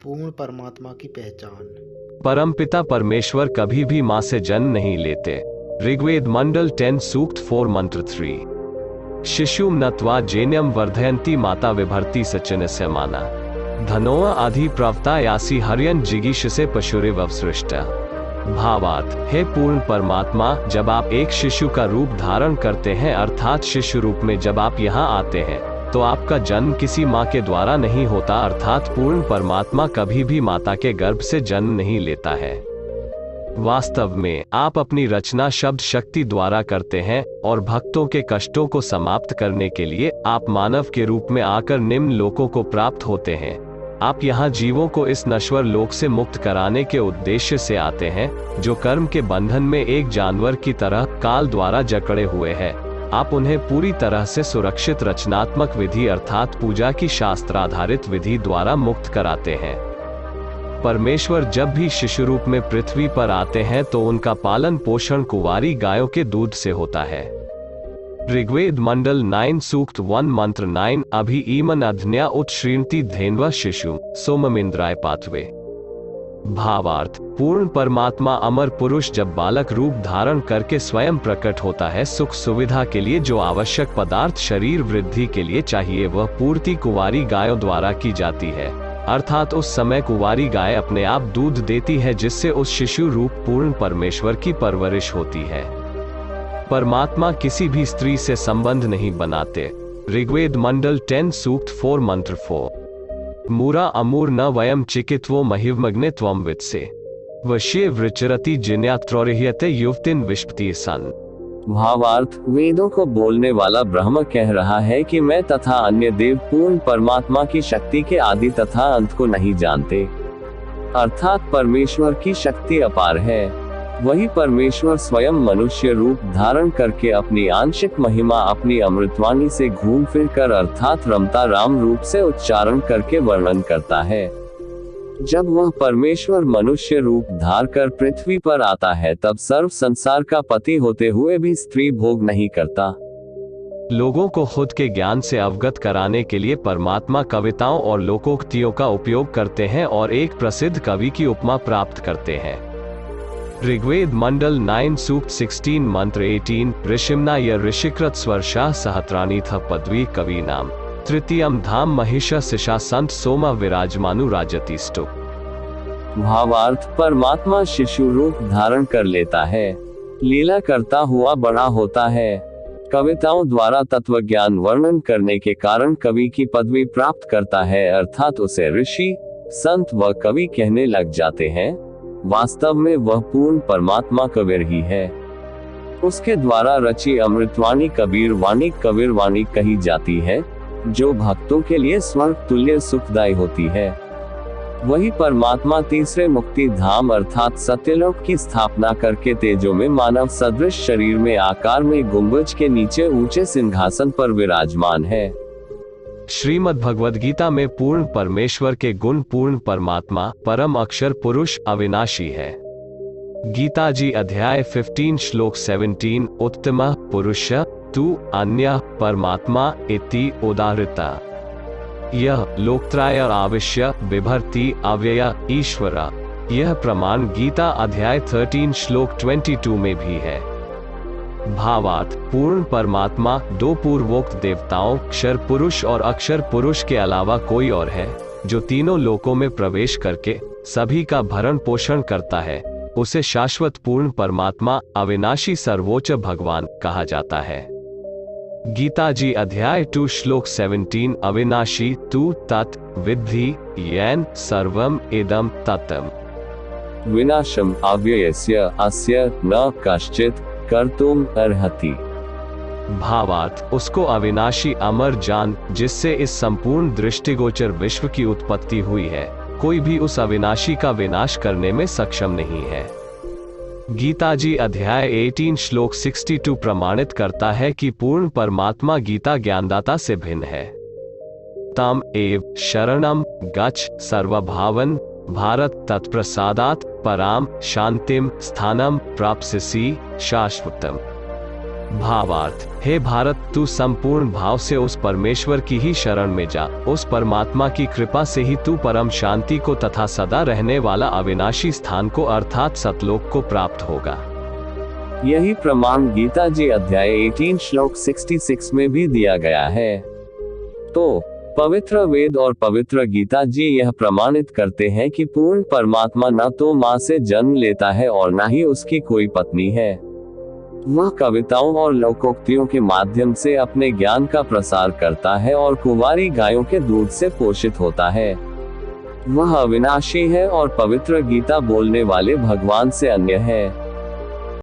पूर्ण परमात्मा की पहचान। परमपिता परमेश्वर कभी भी मां से जन्म नहीं लेते। ऋग्वेद मंडल 10 सूक्त 4 मंत्र 3। शिशुम नत्वा जेन्यम वर्धयंती माता विभर्ति सचिनस्य माना धनोआ आधि प्रवता यासी हरियन जिगीषसे पशुरिव अवसृष्ट। भावार्थ, हे पूर्ण परमात्मा, जब आप एक शिशु का रूप धारण करते हैं अर्थात शिशु रूप में जब आप यहाँ आते हैं तो आपका जन्म किसी माँ के द्वारा नहीं होता, अर्थात पूर्ण परमात्मा कभी भी माता के गर्भ से जन्म नहीं लेता है। वास्तव में आप अपनी रचना शब्द शक्ति द्वारा करते हैं और भक्तों के कष्टों को समाप्त करने के लिए आप मानव के रूप में आकर निम्न लोकों को प्राप्त होते हैं। आप यहाँ जीवों को इस नश्वर लोक से मुक्त कराने के उद्देश्य से आते हैं, जो कर्म के बंधन में एक जानवर की तरह काल द्वारा जकड़े हुए हैं। आप उन्हें पूरी तरह से सुरक्षित रचनात्मक विधि अर्थात पूजा की शास्त्राधारित विधि द्वारा मुक्त कराते हैं। परमेश्वर जब भी शिशु रूप में पृथ्वी पर आते हैं तो उनका पालन पोषण कुंवारी गायों के दूध से होता है। ऋग्वेद मंडल 9 सूक्त 1 मंत्र 9 अभि ईमन अधन्या उत्श्रीणति धेन्व शिशु सोममिंद्राय पाथवे। भावार्थ, पूर्ण परमात्मा अमर पुरुष जब बालक रूप धारण करके स्वयं प्रकट होता है, सुख सुविधा के लिए जो आवश्यक पदार्थ शरीर वृद्धि के लिए चाहिए वह पूर्ति कुंवारी गायों द्वारा की जाती है, अर्थात उस समय कुंवारी गाय अपने आप दूध देती है जिससे उस शिशु रूप पूर्ण परमेश्वर की परवरिश होती है। परमात्मा किसी भी स्त्री से संबंध नहीं बनाते। ऋग्वेद मंडल 10 सूक्त 4 मंत्र 4। मूरा अमूर न वयम चिकित्वो महिवमग्ने त्वम वित्से वश्ये वृचरति जिन्यात्रोरिह्यते युवतिन विष्पति सन। भावार्थ, वेदों को बोलने वाला ब्रह्म कह रहा है कि मैं तथा अन्य देव पूर्ण परमात्मा की शक्ति के आदि तथा अंत को नहीं जानते, अर्थात परमेश्वर की शक्ति अपार है। वही परमेश्वर स्वयं मनुष्य रूप धारण करके अपनी आंशिक महिमा अपनी अमृतवाणी से घूम फिर कर अर्थात रमता राम रूप से उच्चारण करके वर्णन करता है। जब वह परमेश्वर मनुष्य रूप धार कर पृथ्वी पर आता है तब सर्व संसार का पति होते हुए भी स्त्री भोग नहीं करता। लोगों को खुद के ज्ञान से अवगत कराने के लिए परमात्मा कविताओं और लोकोक्तियों का उपयोग करते हैं और एक प्रसिद्ध कवि की उपमा प्राप्त करते हैं। ऋग्वेद मंडल 9 सूक्त 16 मंत्र 18 ऋषिम्ना य ऋषिकृत स्वर्षा सहस्राणी थ पदवी कवि नाम तृतीयम धाम महिष शिशा संत सोमा विराजमानु राजतिष्टु। भावार्थ, परमात्मा शिशु रूप धारण कर लेता है, लीला करता हुआ बड़ा होता है। कविताओं द्वारा तत्व ज्ञान वर्णन करने के कारण कवि की पदवी प्राप्त करता है, अर्थात उसे ऋषि संत व कवि कहने लग जाते हैं। वास्तव में वह पूर्ण परमात्मा कबीर ही है। उसके द्वारा रची अमृतवाणी कबीर वाणी कबीर वाणी कही जाती है, जो भक्तों के लिए स्वर्ग तुल्य सुखदायी होती है। वही परमात्मा तीसरे मुक्ति धाम अर्थात सत्यलोक की स्थापना करके तेजो में मानव सदृश शरीर में आकार में गुंबज के नीचे ऊंचे सिंहासन पर विराजमान है। श्रीमद् भगवद गीता में पूर्ण परमेश्वर के गुण पूर्ण परमात्मा परम अक्षर पुरुष अविनाशी है। गीता जी अध्याय 15 श्लोक 17 उत्तम पुरुष तु अन्य परमात्मा इति उदाहृता यह लोकत्रय आविश्य बिभर्ति अव्यय ईश्वर। यह प्रमाण गीता अध्याय 13 श्लोक 22 में भी है। भावार्थ, पूर्ण परमात्मा दो पूर्वोक्त देवताओं क्षर पुरुष और अक्षर पुरुष के अलावा कोई और है, जो तीनों लोकों में प्रवेश करके सभी का भरण पोषण करता है। उसे शाश्वत पूर्ण परमात्मा अविनाशी सर्वोच्च भगवान कहा जाता है। गीता जी अध्याय 2 श्लोक 17 अविनाशी तु तत् विद्धि येन सर्वम इदम तत्तम। विनाशम अव्ययस्य अस्य न कश्चित् कर्तुम अर्हति। भावार्थ, उसको अविनाशी अमर जान जिससे इस संपूर्ण दृष्टिगोचर विश्व की उत्पत्ति हुई है, कोई भी उस अविनाशी का विनाश करने में सक्षम नहीं है। गीता जी अध्याय 18 श्लोक 62 प्रमाणित करता है कि पूर्ण परमात्मा गीता ज्ञानदाता से भिन्न है। तम एव शरणम गच्छ सर्वभावन भारत तत्प्रसादात् पराम शांतिम स्थानम प्राप्स्यसि शाश्वतम। भावार्थ, हे भारत, तू संपूर्ण भाव से उस परमेश्वर की ही शरण में जा। उस परमात्मा की कृपा से ही तू परम शांति को तथा सदा रहने वाला अविनाशी स्थान को अर्थात सतलोक को प्राप्त होगा। यही प्रमाण गीता जी अध्याय 18 श्लोक 66 में भी दिया गया है। तो पवित्र वेद और पवित्र गीता जी यह प्रमाणित करते हैं कि पूर्ण परमात्मा न तो माँ से जन्म लेता है और न ही उसकी कोई पत्नी है। वह कविताओं और लोकोक्तियों के माध्यम से अपने ज्ञान का प्रसार करता है और कुंवारी गायों के दूध से पोषित होता है। वह अविनाशी है और पवित्र गीता बोलने वाले भगवान से अन्य है।